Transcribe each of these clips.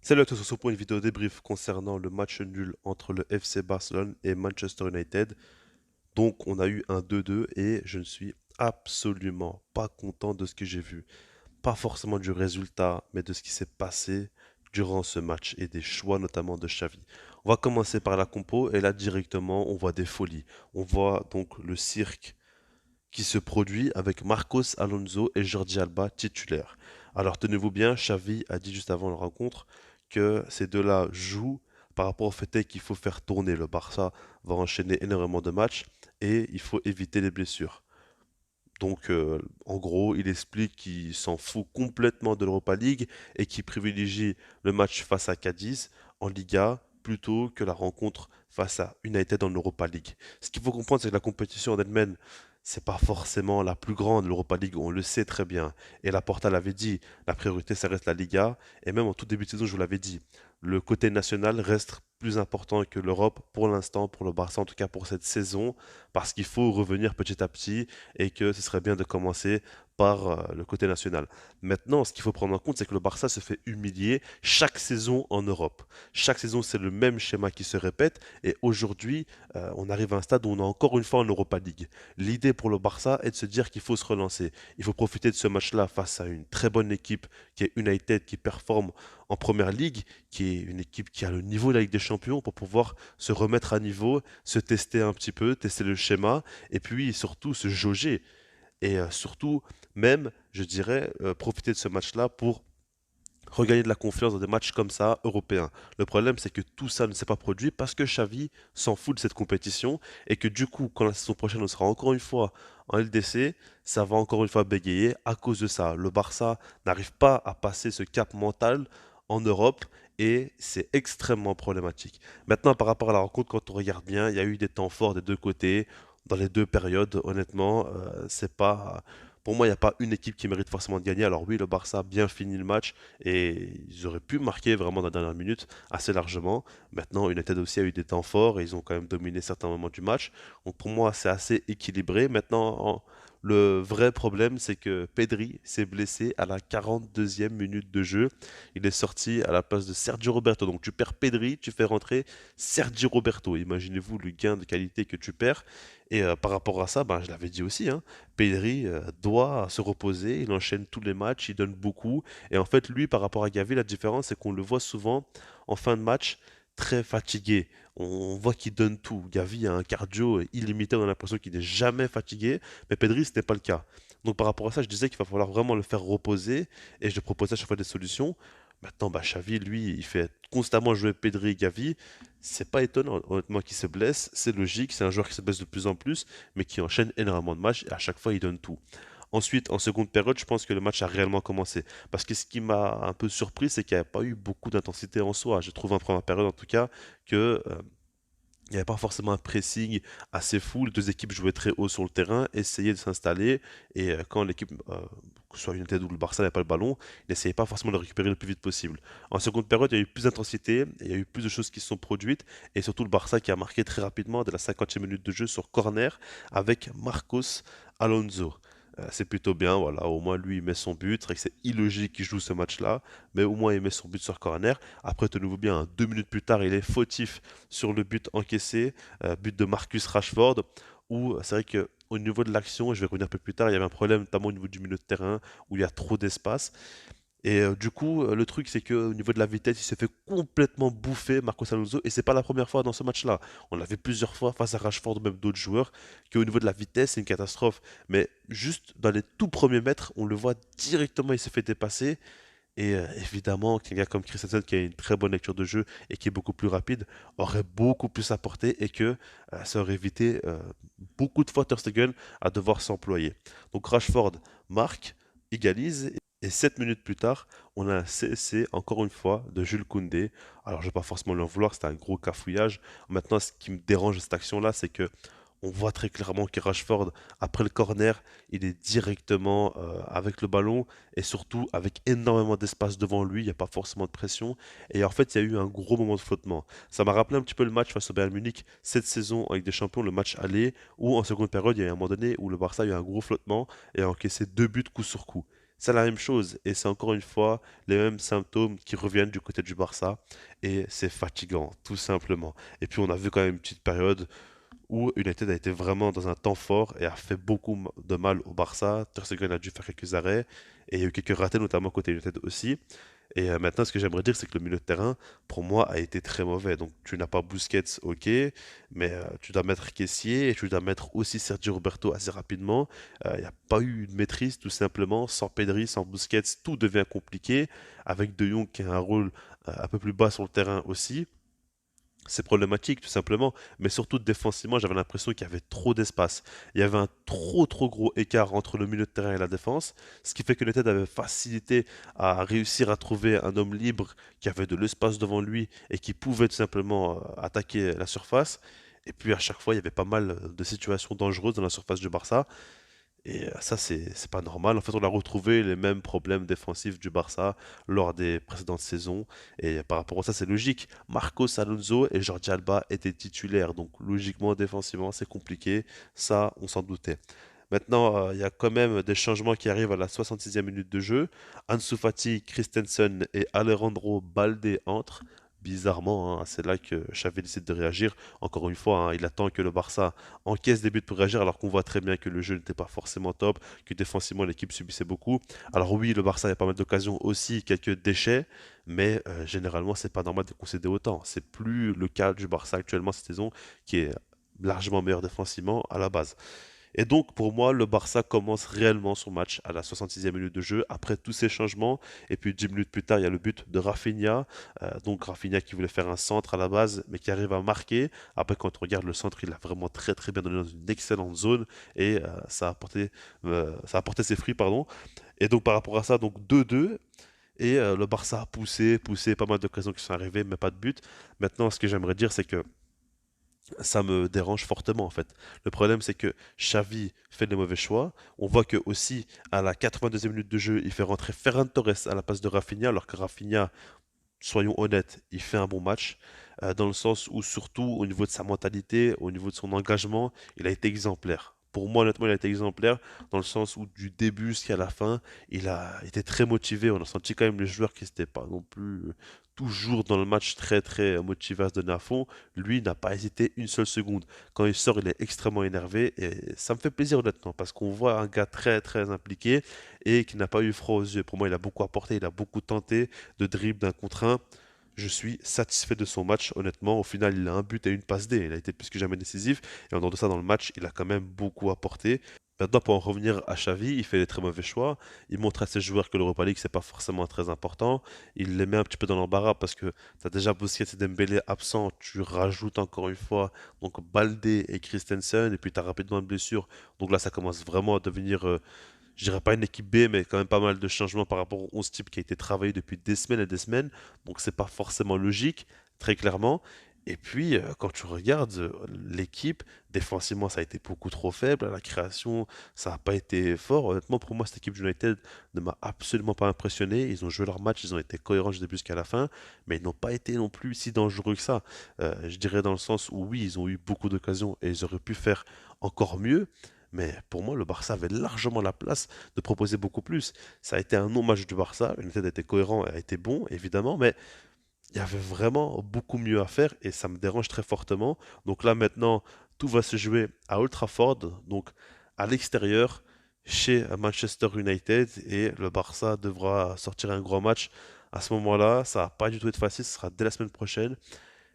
Salut à tous, on se retrouve pour une vidéo débrief concernant le match nul entre le FC Barcelone et Manchester United. Donc on a eu un 2-2 et je ne suis absolument pas content de ce que j'ai vu. Pas forcément du résultat, mais de ce qui s'est passé durant ce match et des choix notamment de Xavi. On va commencer par la compo et là directement on voit des folies. On voit donc le cirque qui se produit avec Marcos Alonso et Jordi Alba titulaires. Alors tenez-vous bien, Xavi a dit juste avant la rencontre que ces deux-là jouent par rapport au fait qu'il faut faire tourner. Le Barça va enchaîner énormément de matchs et il faut éviter les blessures. Donc, en gros, il explique qu'il s'en fout complètement de l'Europa League et qu'il privilégie le match face à Cadiz en Liga plutôt que la rencontre face à United en Europa League. Ce qu'il faut comprendre, c'est que la compétition en elle-même, c'est pas forcément la plus grande, l'Europa League, on le sait très bien. Et Laporta l'avait dit, la priorité, ça reste la Liga. Et même en tout début de saison, je vous l'avais dit, le côté national reste plus important que l'Europe pour l'instant, pour le Barça, en tout cas pour cette saison, parce qu'il faut revenir petit à petit et que ce serait bien de commencer par le côté national. Maintenant, ce qu'il faut prendre en compte, c'est que le Barça se fait humilier chaque saison en Europe. Chaque saison, c'est le même schéma qui se répète. Et aujourd'hui, on arrive à un stade où on est encore une fois en Europa League. L'idée pour le Barça est de se dire qu'il faut se relancer. Il faut profiter de ce match-là face à une très bonne équipe qui est United, qui performe en Première Ligue, qui est une équipe qui a le niveau de la Ligue des Champions pour pouvoir se remettre à niveau, se tester un petit peu, tester le schéma et puis surtout se jauger. Et surtout, même, je dirais, profiter de ce match-là pour regagner de la confiance dans des matchs comme ça, européens. Le problème, c'est que tout ça ne s'est pas produit parce que Xavi s'en fout de cette compétition et que du coup, quand la saison prochaine, on sera encore une fois en LDC, ça va encore une fois bégayer à cause de ça. Le Barça n'arrive pas à passer ce cap mental en Europe et c'est extrêmement problématique. Maintenant, par rapport à la rencontre, quand on regarde bien, il y a eu des temps forts des deux côtés, dans les deux périodes. Honnêtement, c'est pas. Pour moi, il n'y a pas une équipe qui mérite forcément de gagner. Alors oui, le Barça a bien fini le match et ils auraient pu marquer vraiment dans la dernière minute assez largement. Maintenant, United aussi a eu des temps forts et ils ont quand même dominé certains moments du match. Donc pour moi, c'est assez équilibré. Maintenant, le vrai problème, c'est que Pedri s'est blessé à la 42e minute de jeu. Il est sorti à la place de Sergio Roberto. Donc tu perds Pedri, tu fais rentrer Sergio Roberto. Imaginez-vous le gain de qualité que tu perds. Et par rapport à ça, ben, je l'avais dit aussi, hein, Pedri doit se reposer, il enchaîne tous les matchs, il donne beaucoup. Et en fait, lui, par rapport à Gavi, la différence, c'est qu'on le voit souvent en fin de match très fatigué. On voit qu'il donne tout. Gavi a un cardio illimité, on a l'impression qu'il n'est jamais fatigué, mais Pedri, ce n'est pas le cas. Donc par rapport à ça, je disais qu'il va falloir vraiment le faire reposer, et je proposais à chaque fois des solutions. Maintenant, bah, Xavi, lui, il fait constamment jouer Pedri et Gavi. C'est pas étonnant, honnêtement, qu'il se blesse. C'est logique, c'est un joueur qui se blesse de plus en plus, mais qui enchaîne énormément de matchs et à chaque fois, il donne tout. Ensuite, en seconde période, je pense que le match a réellement commencé. Parce que ce qui m'a un peu surpris, c'est qu'il n'y a pas eu beaucoup d'intensité en soi. Je trouve en première période, en tout cas, que il n'y avait pas forcément un pressing assez fou. Les deux équipes jouaient très haut sur le terrain, essayaient de s'installer. Et quand l'équipe, que ce soit United ou le Barça, n'avait pas le ballon, ils n'essayaient pas forcément de le récupérer le plus vite possible. En seconde période, il y a eu plus d'intensité, il y a eu plus de choses qui se sont produites. Et surtout le Barça qui a marqué très rapidement dès la 50e minute de jeu sur corner avec Marcos Alonso. C'est plutôt bien, voilà, au moins lui il met son but, c'est vrai que c'est illogique qu'il joue ce match-là, mais au moins il met son but sur corner. Après, tenez-vous bien, hein, 2 minutes plus tard, il est fautif sur le but encaissé, but de Marcus Rashford, où c'est vrai que au niveau de l'action, et je vais revenir un peu plus tard, il y avait un problème notamment au niveau du milieu de terrain, où il y a trop d'espace. Et du coup, le truc, c'est qu'au niveau de la vitesse, il s'est fait complètement bouffer, Marcos Alonso, et c'est pas la première fois dans ce match-là. On l'a vu plusieurs fois face à Rashford ou même d'autres joueurs, qu'au niveau de la vitesse, c'est une catastrophe. Mais juste dans les tout premiers mètres, on le voit directement, il s'est fait dépasser. Et évidemment, quelqu'un comme Christensen, qui a une très bonne lecture de jeu et qui est beaucoup plus rapide, aurait beaucoup plus apporté et que ça aurait évité beaucoup de fois Ter Stegen à devoir s'employer. Donc Rashford marque, égalise, et 7 minutes plus tard, on a un CSC, encore une fois, de Jules Koundé. Alors je ne vais pas forcément lui en vouloir, c'était un gros cafouillage. Maintenant, ce qui me dérange de cette action-là, c'est que on voit très clairement que Rashford, après le corner, il est directement avec le ballon et surtout avec énormément d'espace devant lui, il n'y a pas forcément de pression. Et en fait, il y a eu un gros moment de flottement. Ça m'a rappelé un petit peu le match face au Bayern Munich cette saison avec des champions, le match aller, où en seconde période, il y a eu un moment donné où le Barça a eu un gros flottement et a encaissé deux buts coup sur coup. c'est la même chose et c'est encore une fois les mêmes symptômes qui reviennent du côté du Barça et c'est fatigant, tout simplement. Et puis on a vu quand même une petite période où United a été vraiment dans un temps fort et a fait beaucoup de mal au Barça. Ter Stegen a dû faire quelques arrêts et il y a eu quelques ratés, notamment côté United aussi. Et maintenant, ce que j'aimerais dire, c'est que le milieu de terrain, pour moi, a été très mauvais. Donc, tu n'as pas Busquets, ok, mais tu dois mettre Kessié et tu dois mettre aussi Sergio Roberto assez rapidement. Il n'y a pas eu de maîtrise, tout simplement. Sans Pedri, sans Busquets, tout devient compliqué. Avec De Jong qui a un rôle un peu plus bas sur le terrain aussi. C'est problématique tout simplement, mais surtout défensivement, j'avais l'impression qu'il y avait trop d'espace. Il y avait un trop gros écart entre le milieu de terrain et la défense, ce qui fait que United avait facilité à réussir à trouver un homme libre qui avait de l'espace devant lui et qui pouvait tout simplement attaquer la surface. Et puis à chaque fois, il y avait pas mal de situations dangereuses dans la surface du Barça. Et ça, c'est pas normal. En fait, on a retrouvé les mêmes problèmes défensifs du Barça lors des précédentes saisons. Et par rapport à ça, c'est logique. Marcos Alonso et Jordi Alba étaient titulaires. Donc, logiquement, défensivement, c'est compliqué. Ça, on s'en doutait. Maintenant, il y a quand même des changements qui arrivent à la 66e minute de jeu. Ansu Fati, Christensen et Alejandro Balde entrent. Bizarrement, hein, c'est là que Xavi décide de réagir. Encore une fois, hein, il attend que le Barça encaisse des buts pour réagir, alors qu'on voit très bien que le jeu n'était pas forcément top, que défensivement l'équipe subissait beaucoup. Alors oui, le Barça a pas mal d'occasions aussi, quelques déchets, mais généralement c'est pas normal de concéder autant. C'est plus le cas du Barça actuellement cette saison, qui est largement meilleur défensivement à la base. Et donc, pour moi, le Barça commence réellement son match à la 66e minute de jeu, après tous ces changements. Et puis, 10 minutes plus tard, il y a le but de Rafinha. Donc, Rafinha qui voulait faire un centre à la base, mais qui arrive à marquer. Après, quand on regarde le centre, il a vraiment très bien donné dans une excellente zone. Et ça a apporté ses fruits, pardon. Et donc, par rapport à ça, donc 2-2. Et le Barça a poussé, pas mal d'occasions qui sont arrivées, mais pas de but. Maintenant, ce que j'aimerais dire, c'est que ça me dérange fortement en fait. Le problème c'est que Xavi fait des mauvais choix. On voit que aussi à la 82e minute de jeu, il fait rentrer Ferran Torres à la place de Rafinha, alors que Rafinha, soyons honnêtes, il fait un bon match, dans le sens où surtout au niveau de sa mentalité, au niveau de son engagement, il a été exemplaire. Pour moi, honnêtement, il a été exemplaire dans le sens où du début jusqu'à la fin, il a été très motivé. On a senti quand même les joueurs qui n'étaient pas non plus toujours dans le match très motivé à se donner à fond. Lui n'a pas hésité une seule seconde. Quand il sort, il est extrêmement énervé et ça me fait plaisir honnêtement parce qu'on voit un gars très impliqué et qui n'a pas eu froid aux yeux. Pour moi, il a beaucoup apporté, il a beaucoup tenté de dribble d'un contre un. Je suis satisfait de son match, honnêtement. Au final, il a un but et une passe D. Il a été plus que jamais décisif. Et en dehors de ça, dans le match, il a quand même beaucoup apporté. Maintenant, pour en revenir à Xavi, il fait des très mauvais choix. Il montre à ses joueurs que l'Europa League, c'est pas forcément très important. Il les met un petit peu dans l'embarras parce que tu as déjà Busquets et Dembélé absents. Tu rajoutes encore une fois donc Baldé et Christensen. Et puis tu as rapidement une blessure. Donc là, ça commence vraiment à devenir je dirais pas une équipe B, mais quand même pas mal de changements par rapport au 11 type qui a été travaillé depuis des semaines et des semaines. Donc c'est pas forcément logique, très clairement. Et puis, quand tu regardes l'équipe, défensivement, ça a été beaucoup trop faible. À la création, ça n'a pas été fort. Honnêtement, pour moi, cette équipe United ne m'a absolument pas impressionné. Ils ont joué leur match, ils ont été cohérents du début jusqu'à la fin, mais ils n'ont pas été non plus si dangereux que ça. Je dirais dans le sens où, oui, ils ont eu beaucoup d'occasions et ils auraient pu faire encore mieux. Mais pour moi, le Barça avait largement la place de proposer beaucoup plus. Ça a été un non-match du Barça. United a été cohérent et a été bon, évidemment, mais il y avait vraiment beaucoup mieux à faire et ça me dérange très fortement. Donc là, maintenant, tout va se jouer à Old Trafford, donc à l'extérieur, chez Manchester United, et le Barça devra sortir un gros match. À ce moment-là, ça va pas du tout être facile, ce sera dès la semaine prochaine.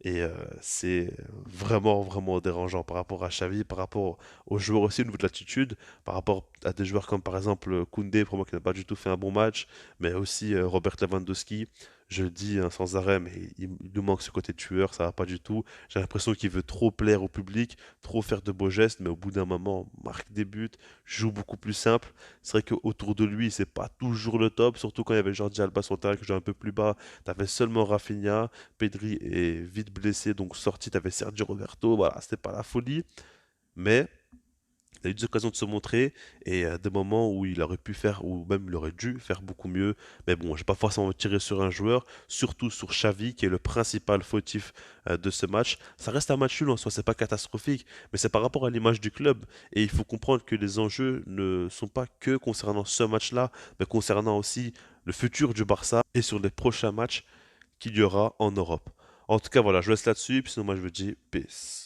Et c'est vraiment dérangeant par rapport à Xavi, par rapport aux joueurs aussi au niveau de l'attitude, par rapport à des joueurs comme par exemple Koundé, pour moi qui n'a pas du tout fait un bon match, mais aussi Robert Lewandowski. Je le dis hein, sans arrêt, mais il nous manque ce côté tueur, ça va pas du tout. J'ai l'impression qu'il veut trop plaire au public, trop faire de beaux gestes, mais au bout d'un moment, marque des buts, joue beaucoup plus simple. C'est vrai qu'autour de lui, c'est pas toujours le top, surtout quand il y avait Jordi Alba sur le terrain qui jouait un peu plus bas. T'avais seulement Rafinha. Pedri est vite blessé, donc sorti, t'avais Sergio Roberto, voilà, c'était pas la folie, mais Il a eu des occasions de se montrer et des moments où il aurait pu faire, ou même il aurait dû faire beaucoup mieux. Mais bon, je vais pas forcément tirer sur un joueur, surtout sur Xavi, qui est le principal fautif de ce match. Ça reste un match nul en soi, c'est pas catastrophique, mais c'est par rapport à l'image du club. Et il faut comprendre que les enjeux ne sont pas que concernant ce match-là, mais concernant aussi le futur du Barça et sur les prochains matchs qu'il y aura en Europe. En tout cas, voilà, je laisse là-dessus, puis sinon moi je vous dis peace.